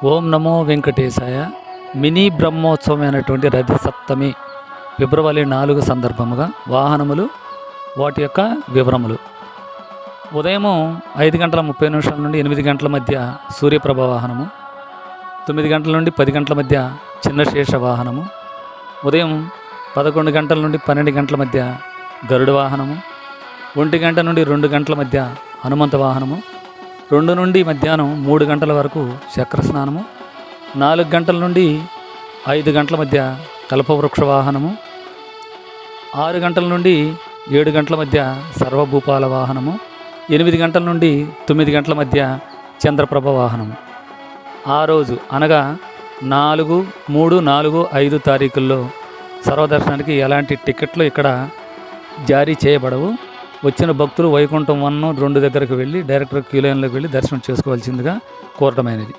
ఓం నమో వెంకటేశాయ. Mini బ్రహ్మోత్సవమైనటువంటి Ratha Saptami ఫిబ్రవరి 4 సందర్భముగా వాహనములు, వాటి యొక్క వివరములు. ఉదయం 5:30 నుండి 8 గంటల మధ్య సూర్యప్రభ వాహనము, 9 గంటల నుండి 10 గంటల మధ్య చిన్న శేష వాహనము, ఉదయం 11 గంటల నుండి 12 గంటల మధ్య గరుడ వాహనము, 1 గంట నుండి 2 గంటల మధ్య హనుమంత వాహనము, 2 నుండి మధ్యాహ్నం 3 గంటల వరకు చక్ర స్నానము, 4 గంటల నుండి 5 గంటల మధ్య కల్పవృక్ష వాహనము, 6 గంటల నుండి 7 గంటల మధ్య సర్వభూపాల వాహనము, 8 గంటల నుండి 9 గంటల మధ్య చంద్రప్రభ వాహనము. ఆ రోజు అనగా 4, 3, 4, 5 తారీఖుల్లో సర్వదర్శనానికి ఎలాంటి టికెట్లు ఇక్కడ జారీ చేయబడవు. వచ్చిన భక్తులు వైకుంఠం 1, 2 దగ్గరకు వెళ్ళి డైరెక్ట్గా క్యూ లైన్లోకి వెళ్ళి దర్శనం చేసుకోవాల్సిందిగా కోరటమైనది.